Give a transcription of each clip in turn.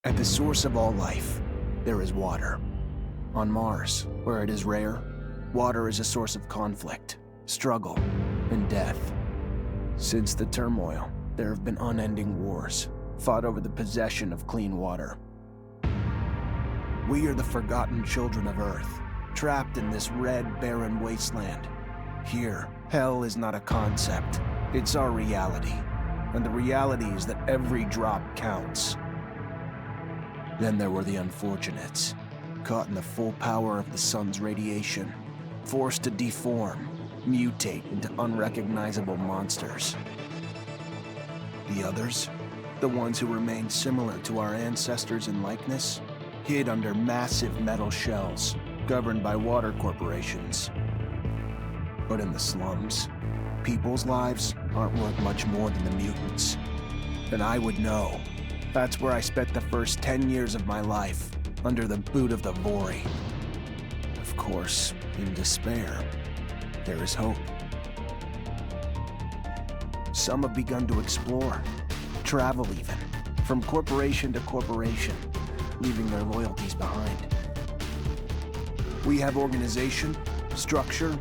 At the source of all life, there is water. On Mars, where it is rare, water is a source of conflict, struggle, and death. Since the turmoil, there have been unending wars, fought over the possession of clean water. We are the forgotten children of Earth, trapped in this red, barren wasteland. Here, hell is not a concept, it's our reality. And the reality is that every drop counts. Then there were the unfortunates, caught in the full power of the sun's radiation, forced to deform, mutate into unrecognizable monsters. The others, the ones who remained similar to our ancestors in likeness, hid under massive metal shells, governed by water corporations. But in the slums, people's lives aren't worth much more than the mutants. And I would know. That's where I spent the first 10 years of my life, under the boot of the Vori. Of course, in despair, there is hope. Some have begun to explore, travel even, from corporation to corporation, leaving their loyalties behind. We have organization, structure,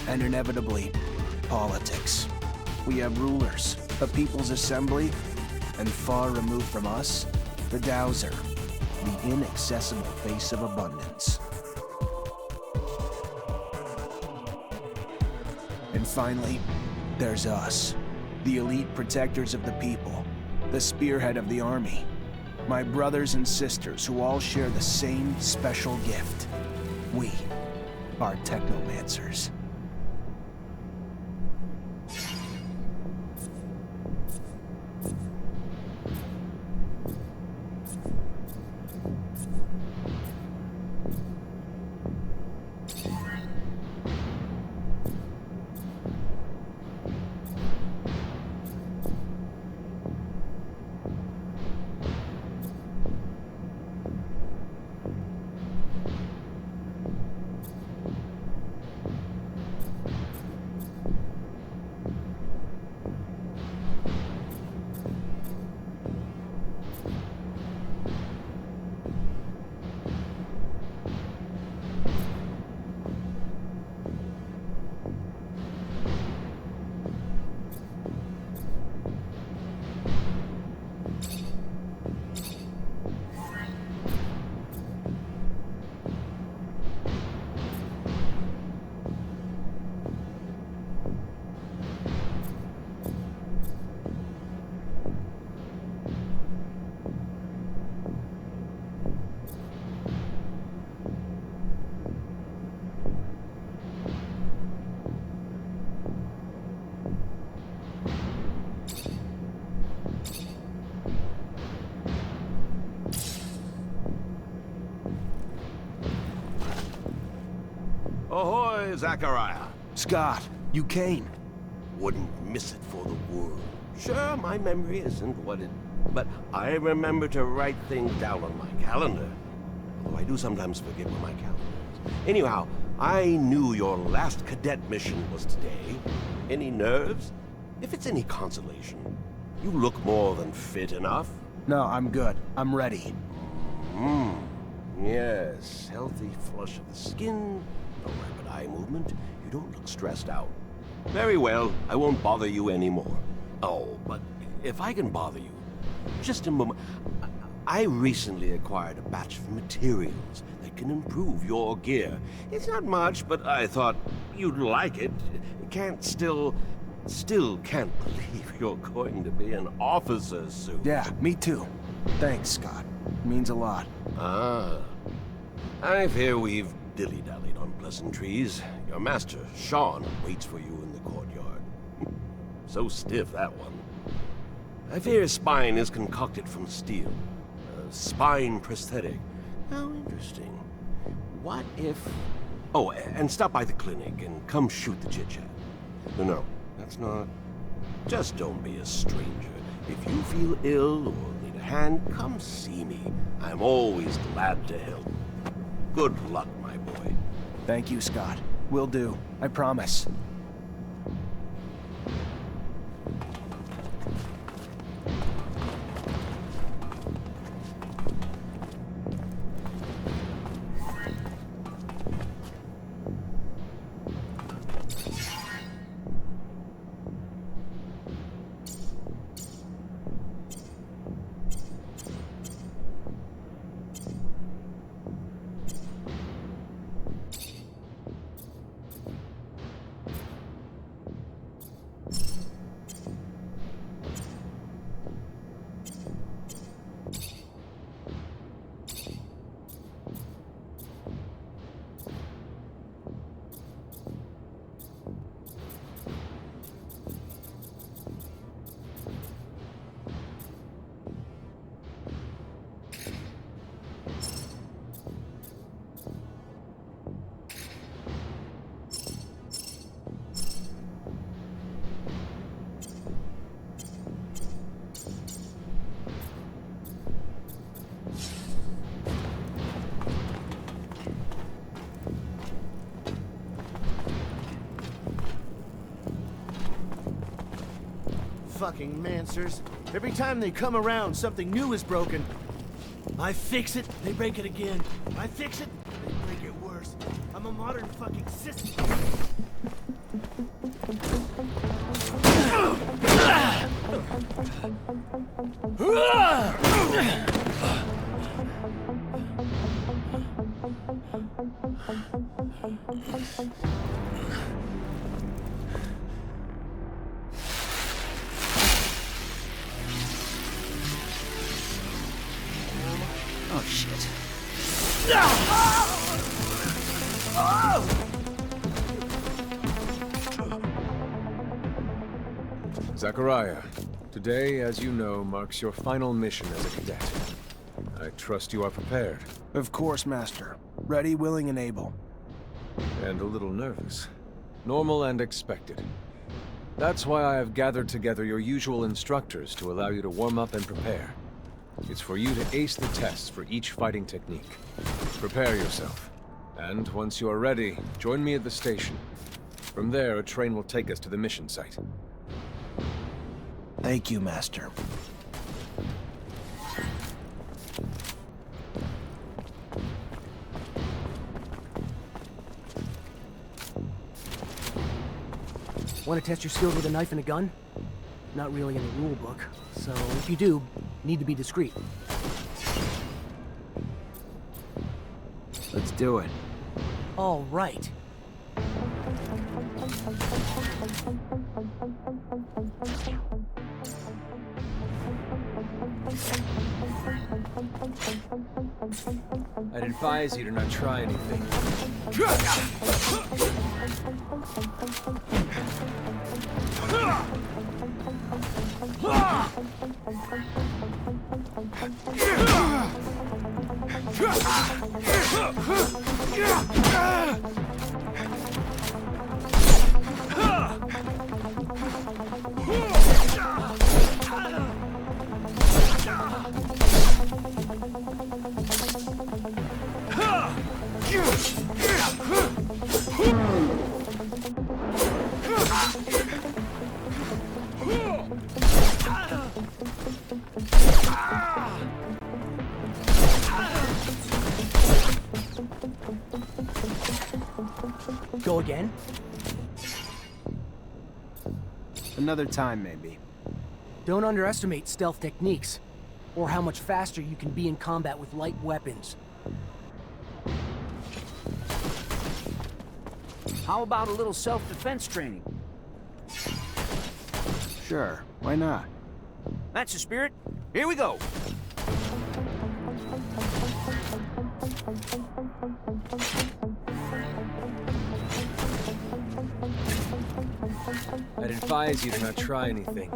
and inevitably, politics. We have rulers, a people's assembly, and far removed from us, the Dowser, the inaccessible face of abundance. And finally, there's us, the elite protectors of the people, the spearhead of the army, my brothers and sisters who all share the same special gift. We are Technomancers. Ahoy, Zachariah. Scott, you came. Wouldn't miss it for the world. Sure, my memory isn't what it... But I remember to write things down on my calendar. Although I do sometimes forget where my calendar is. Anyhow, I knew your last cadet mission was today. Any nerves? If it's any consolation, you look more than fit enough. No, I'm good. I'm ready. Yes, healthy flush of the skin, no rapid eye movement. You don't look stressed out. Very well, I won't bother you anymore. Oh, but if I can bother you, just a moment. I recently acquired a batch of materials that can improve your gear. It's not much, but I thought you'd like it. Still can't believe you're going to be an officer soon. Yeah, me too. Thanks, Scott. It means a lot. Ah. I fear we've dilly-dallied on pleasantries. Your master, Sean, waits for you in the courtyard. So stiff, that one. I fear his spine is concocted from steel. A spine prosthetic. How interesting. What if... Oh, and stop by the clinic and come shoot the chit-chat. No, that's not... Just don't be a stranger. If you feel ill or need a hand, come see me. I'm always glad to help. Good luck, my boy. Thank you, Scott. Will do. I promise. fucking Mancers. Every time they come around, something new is broken. I fix it, they break it again. I fix it, they break it worse. I'm a modern fucking system. Oh, shit. Zachariah, today, as you know, marks your final mission as a cadet. I trust you are prepared. Of course, Master. Ready, willing, and able. And a little nervous. Normal and expected. That's why I have gathered together your usual instructors to allow you to warm up and prepare. It's for you to ace the tests for each fighting technique. Prepare yourself. And once you are ready, join me at the station. From there, a train will take us to the mission site. Thank you, Master. Want to test your skills with a knife and a gun? Not really in the rule book, so if you do, need to be discreet. Let's do it. All right. I'd advise you to not try anything. Go again? Another time, maybe. Don't underestimate stealth techniques, or how much faster you can be in combat with light weapons. How about a little self-defense training? Sure, why not? That's the spirit. Here we go. I'd advise you to not try anything.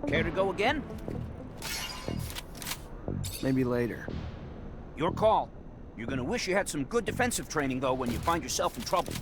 Care to go again? Maybe later. Your call. You're gonna wish you had some good defensive training, though, when you find yourself in trouble.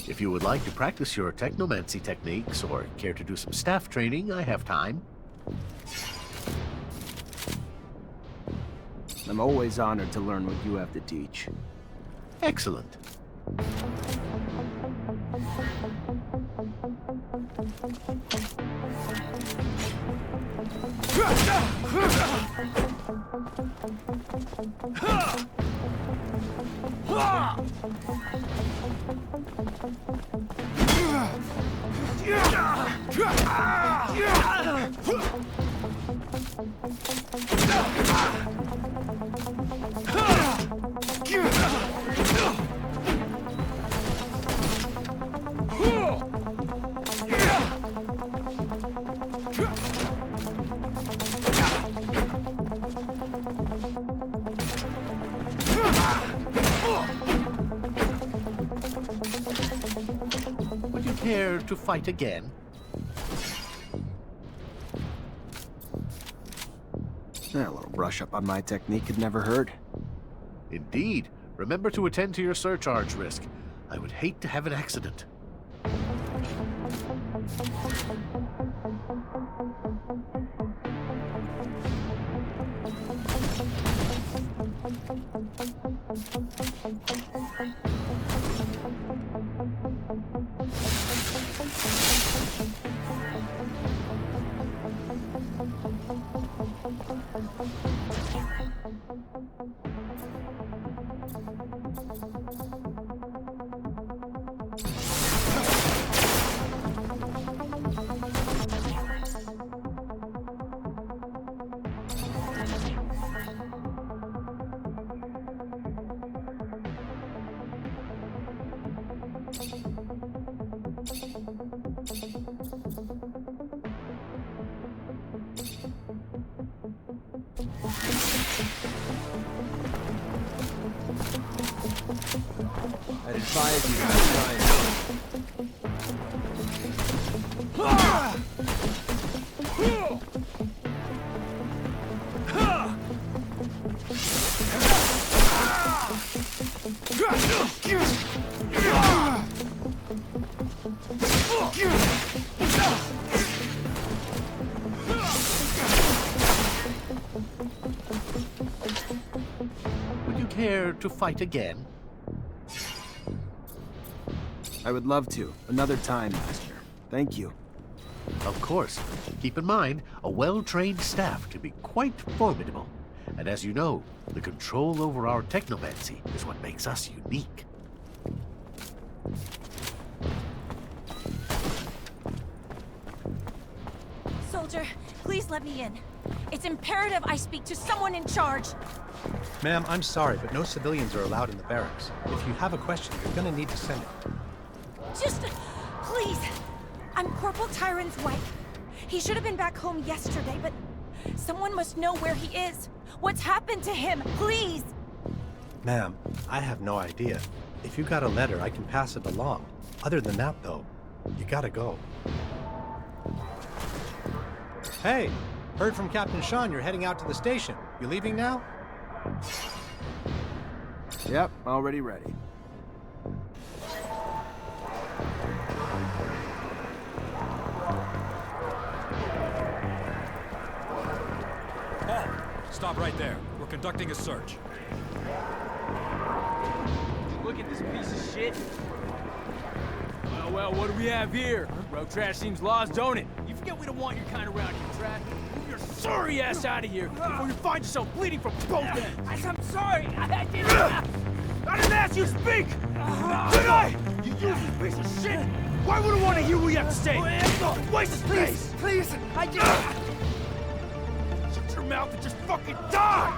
If you would like to practice your Technomancy techniques or care to do some staff training, I have time. I'm always honored to learn what you have to teach. Excellent. Would you care to fight again? A little brush up on my technique had never hurt. Indeed. Remember to attend to your surcharge risk. I would hate to have an accident. I'd advise you to try and... Would you care to fight again? I would love to. Another time, Master. Thank you. Of course. Keep in mind, a well-trained staff can be quite formidable. And as you know, the control over our technomancy is what makes us unique. Soldier, please let me in. It's imperative I speak to someone in charge. Ma'am, I'm sorry, but no civilians are allowed in the barracks. If you have a question, you're gonna need to send it. Just, please. I'm Corporal Tyron's wife. He should have been back home yesterday, but someone must know where he is. What's happened to him? Please! Ma'am, I have no idea. If you got a letter, I can pass it along. Other than that, though, you gotta go. Hey, heard from Captain Sean you're heading out to the station. You leaving now? Yep, already ready. Halt! Stop right there. We're conducting a search. Look at this piece of shit. Well, what do we have here? Road trash seems lost, don't it? You forget we don't want your kind around here, trash. Move your sorry ass out of here, or you find yourself bleeding from both ends. I'm sorry. I didn't ask you to speak! Did I? You useless piece of shit! Why would I want to hear what you have to say? Waste of space! Please, I just... Shut your mouth and just fucking die!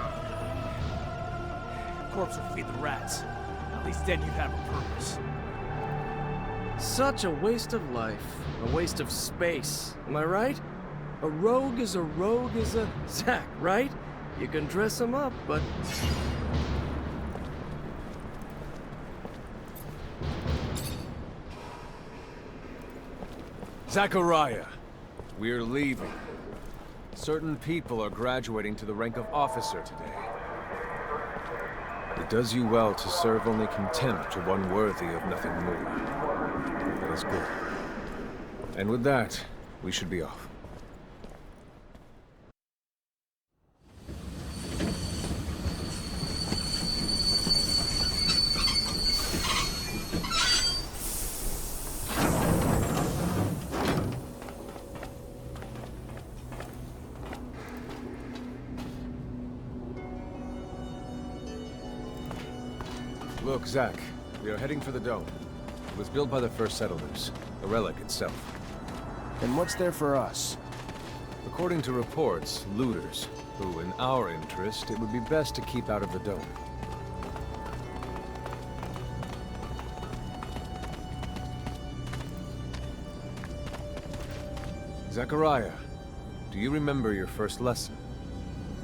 Corpse will feed the rats. At least then you'd have a purpose. Such a waste of life. A waste of space. Am I right? A rogue is a Zack, right? You can dress him up, but... Zachariah, we're leaving. Certain people are graduating to the rank of officer today. It does you well to serve only contempt to one worthy of nothing more. That is good. And with that, we should be off. Look, Zach, we are heading for the dome. It was built by the first settlers, a relic itself. And what's there for us? According to reports, looters, who, in our interest, it would be best to keep out of the dome. Zachariah, do you remember your first lesson?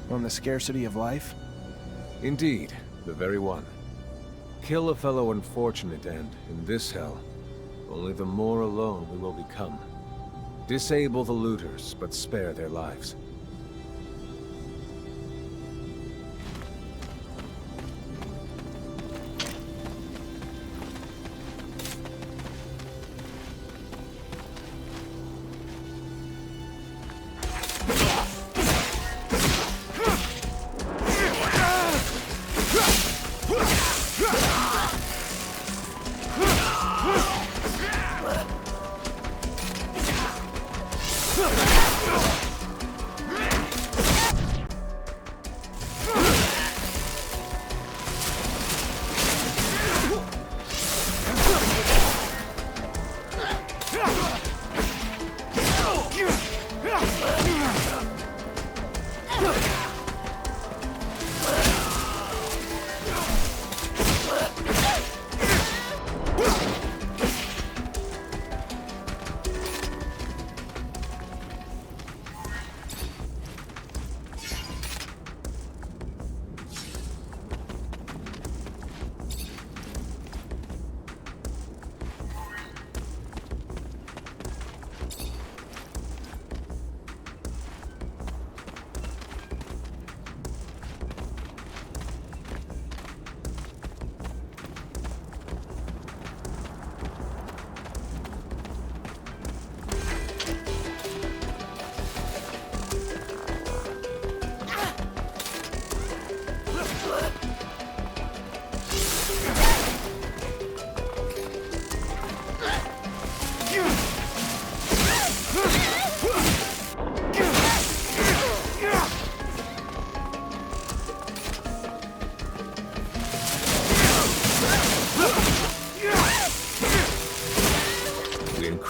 On the scarcity of life? Indeed, the very one. Kill a fellow unfortunate and, in this hell, only the more alone we will become. Disable the looters, but spare their lives.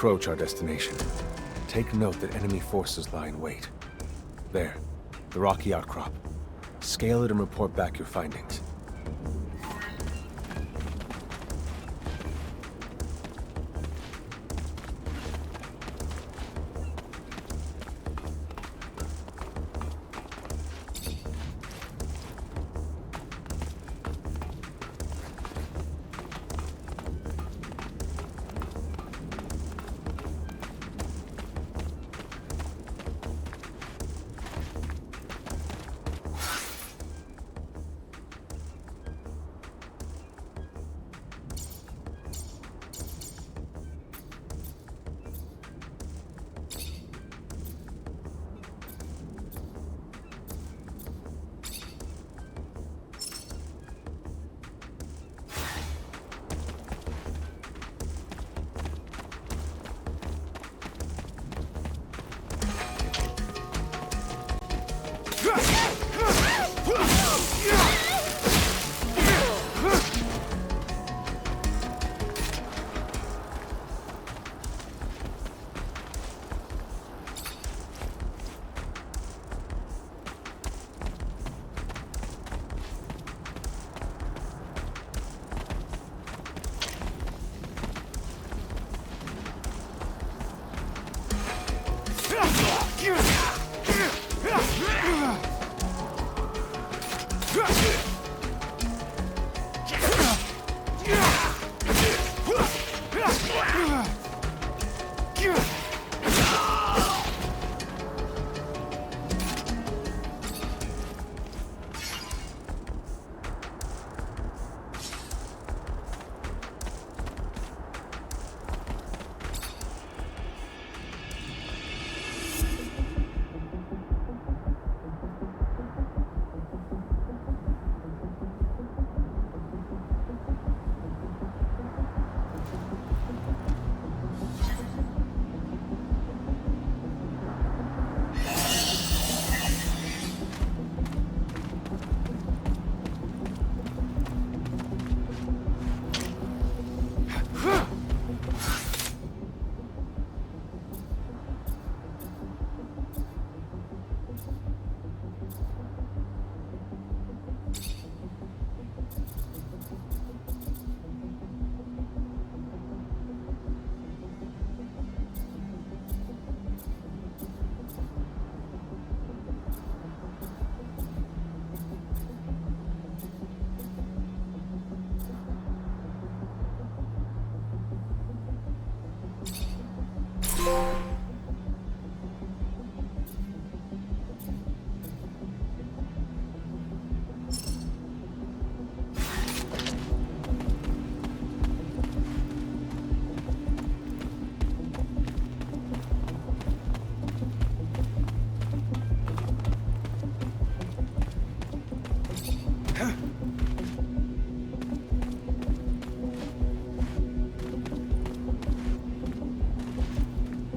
Approach our destination. Take note that enemy forces lie in wait. There, the rocky outcrop. Scale it and report back your findings.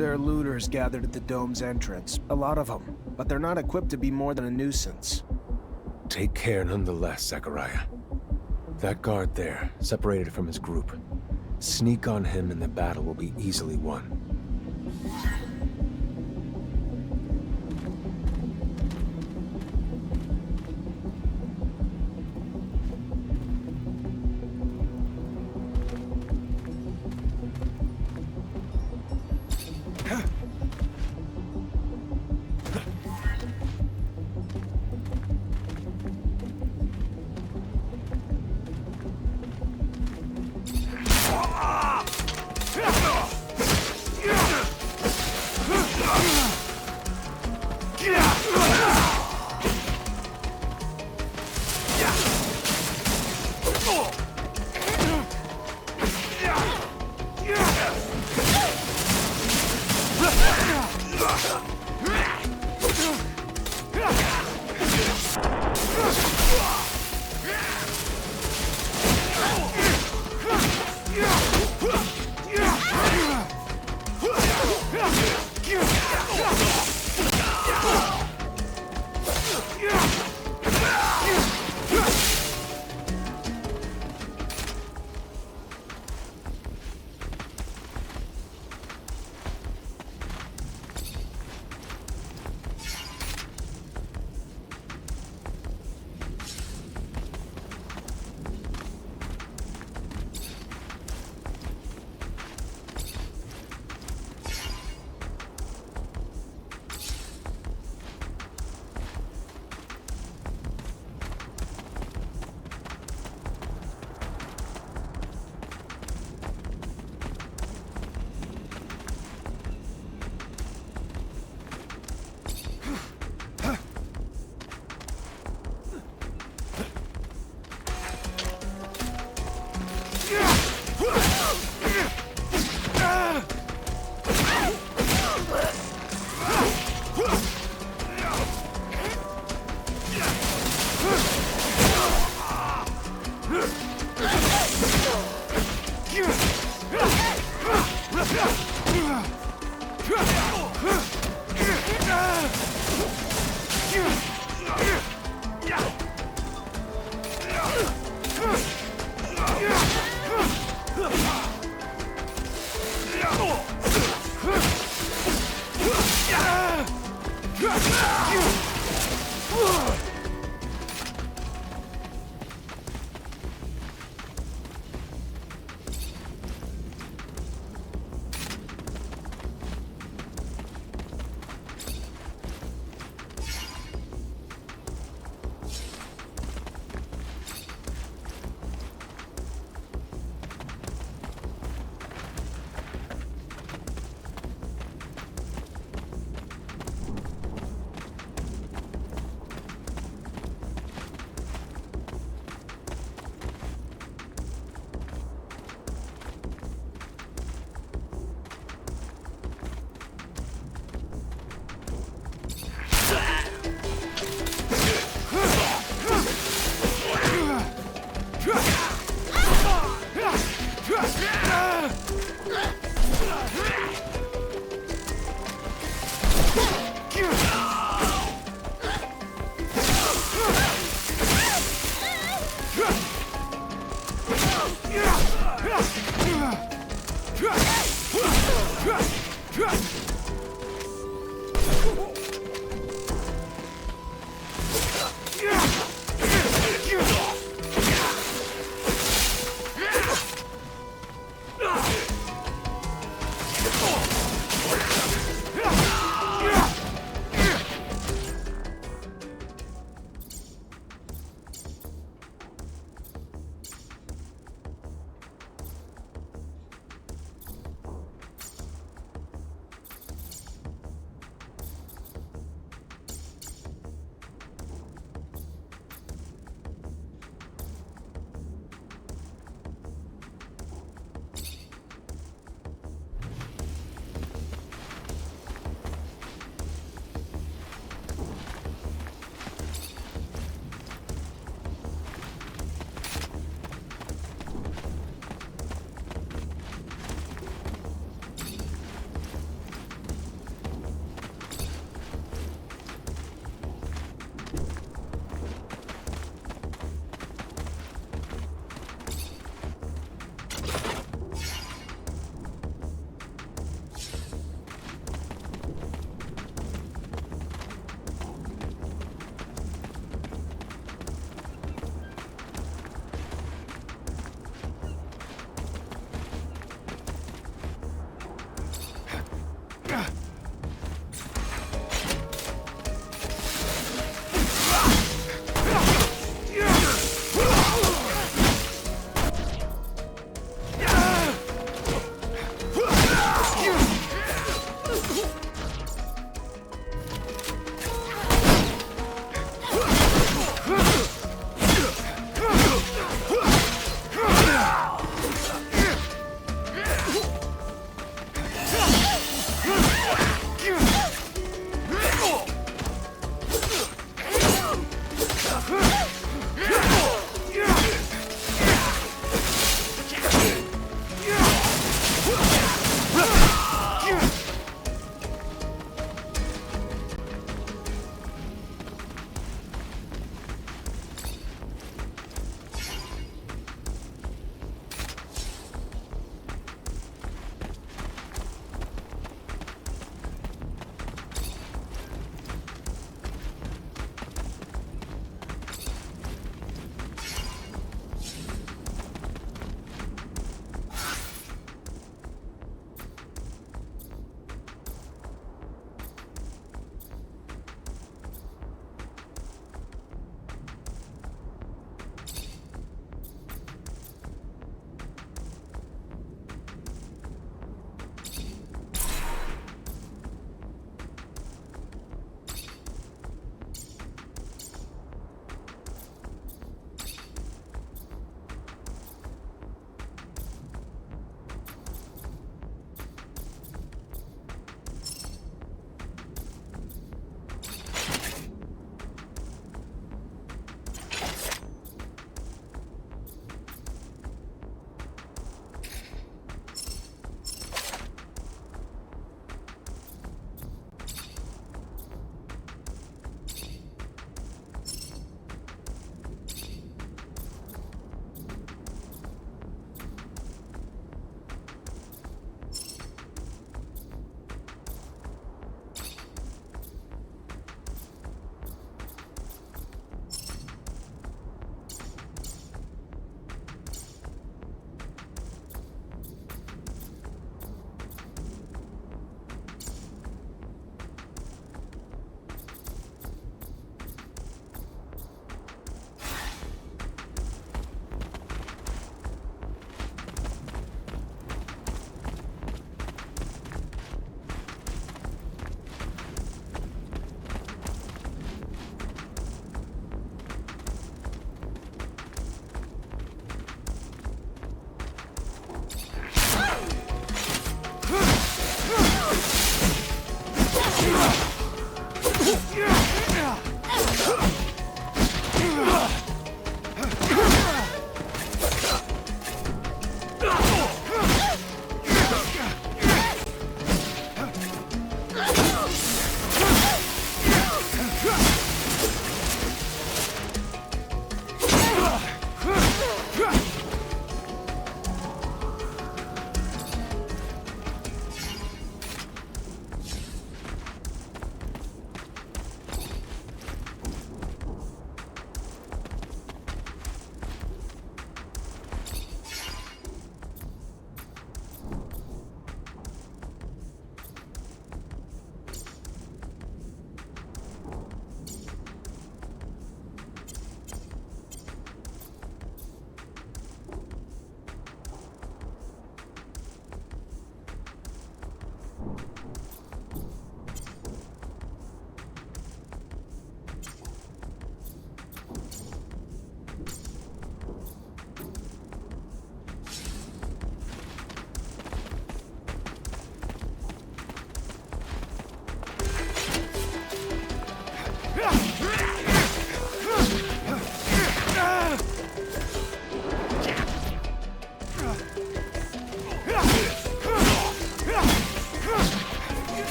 There are looters gathered at the dome's entrance. A lot of them. But they're not equipped to be more than a nuisance. Take care nonetheless, Zachariah. That guard there, separated from his group. Sneak on him and the battle will be easily won.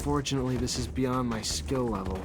Unfortunately, this is beyond my skill level.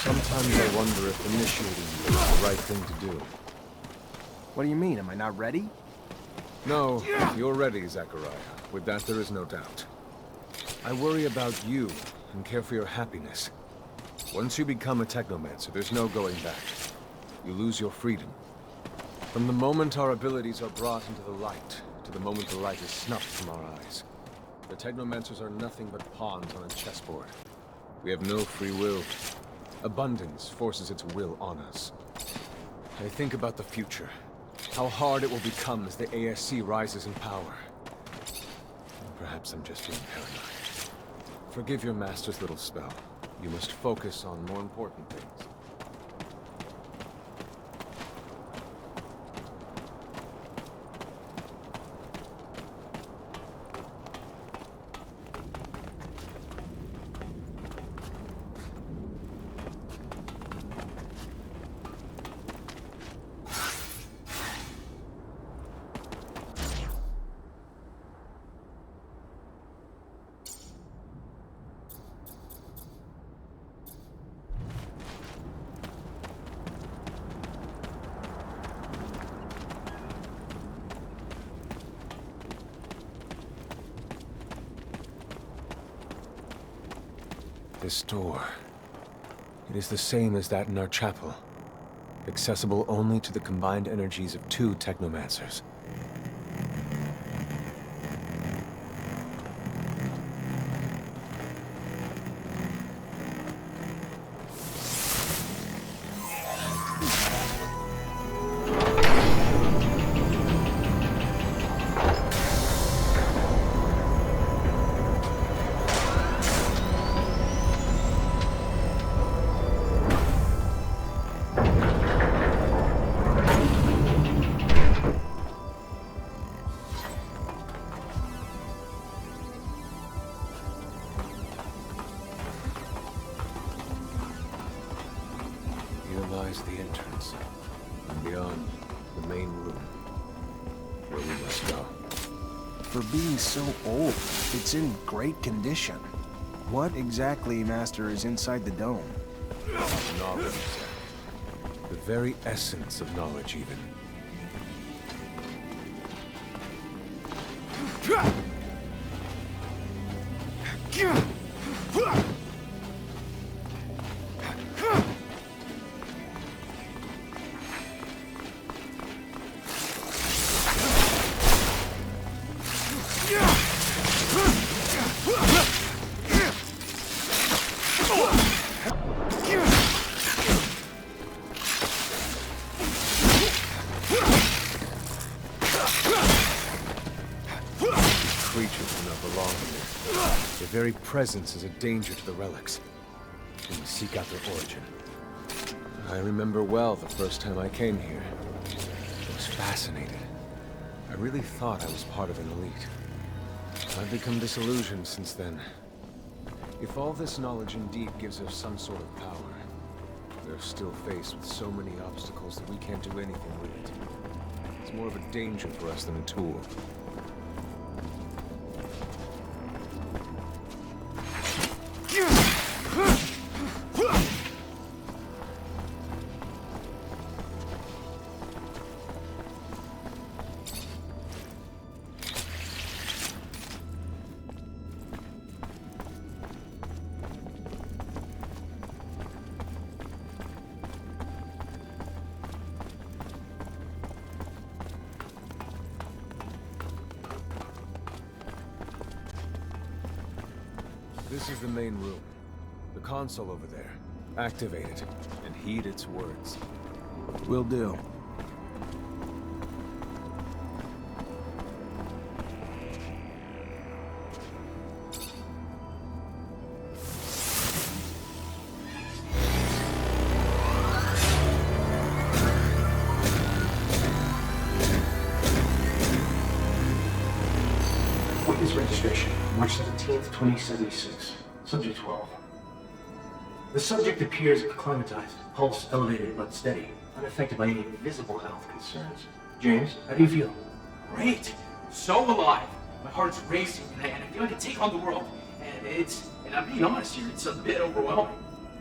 Sometimes I wonder if initiating you is the right thing to do. What do you mean? Am I not ready? No, you're ready, Zachariah. With that, there is no doubt. I worry about you and care for your happiness. Once you become a Technomancer, there's no going back. You lose your freedom. From the moment our abilities are brought into the light, to the moment the light is snuffed from our eyes, the Technomancers are nothing but pawns on a chessboard. We have no free will. Abundance forces its will on us. I think about the future. How hard it will become as the ASC rises in power. Perhaps I'm just being paranoid. Forgive your master's little spell. You must focus on more important things. This door. It is the same as that in our chapel. Accessible only to the combined energies of 2 Technomancers. The entrance, and beyond, the main room, where we must go. For being so old, it's in great condition. What exactly, Master, is inside the dome? Knowledge. The very essence of knowledge, even. Their very presence is a danger to the relics, and we seek out their origin. I remember well the first time I came here. I was fascinated. I really thought I was part of an elite. I've become disillusioned since then. If all this knowledge indeed gives us some sort of power, we're still faced with so many obstacles that we can't do anything with it. It's more of a danger for us than a tool. This is the main room. The console over there. Activate it, and heed its words. Will do. Witness registration, March 17th, 2076. Subject 12. The subject appears acclimatized, pulse elevated but steady, unaffected by any visible health concerns. James, how do you feel? Great. So alive. My heart's racing, and I feel like I can take on the world. And I'm being honest here, it's a bit overwhelming.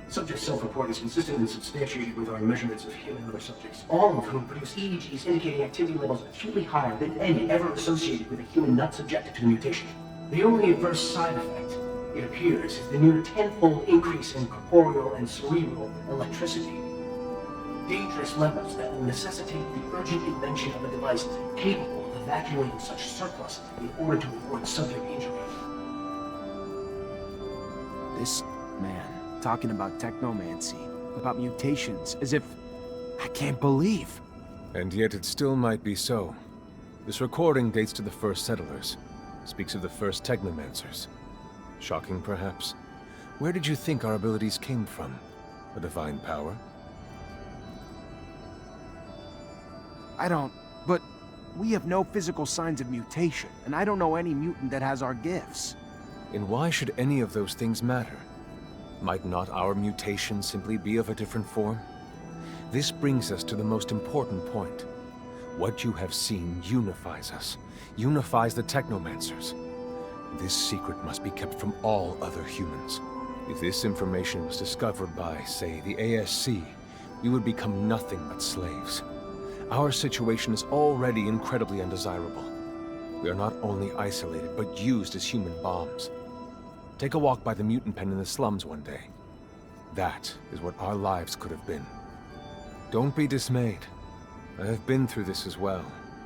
Subject self-report is consistent and substantiated with our measurements of human and other subjects, all of whom produce EEGs indicating activity levels acutely higher than any ever associated with a human not subjected to the mutation. The only adverse side effect, it appears, is the near tenfold increase in corporeal and cerebral electricity. Dangerous levels that will necessitate the urgent invention of a device capable of evacuating such surplus in order to avoid subject injury. This man talking about technomancy, about mutations, as if I can't believe. And yet it still might be so. This recording dates to the first settlers. Speaks of the first Technomancers. Shocking, perhaps? Where did you think our abilities came from? A divine power? But we have no physical signs of mutation, and I don't know any mutant that has our gifts. And why should any of those things matter? Might not our mutation simply be of a different form? This brings us to the most important point. What you have seen unifies us, unifies the Technomancers. This secret must be kept from all other humans. If this information was discovered by, say, the ASC, we would become nothing but slaves. Our situation is already incredibly undesirable. We are not only isolated, but used as human bombs. Take a walk by the mutant pen in the slums one day. That is what our lives could have been. Don't be dismayed. I have been through this as well,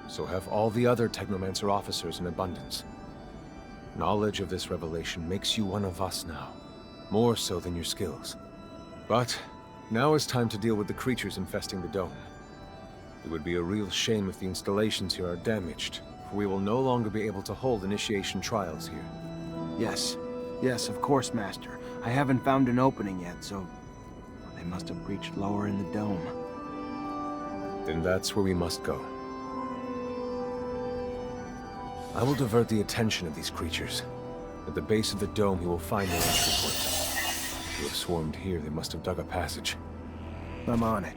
so have all the other Technomancer officers in abundance. Knowledge of this revelation makes you one of us now, more so than your skills. But now is time to deal with the creatures infesting the dome. It would be a real shame if the installations here are damaged, for we will no longer be able to hold initiation trials here. Yes, of course, Master. I haven't found an opening yet, so they must have breached lower in the dome. Then that's where we must go. I will divert the attention of these creatures. At the base of the dome, you will find their entry point. To have swarmed here, they must have dug a passage. I'm on it.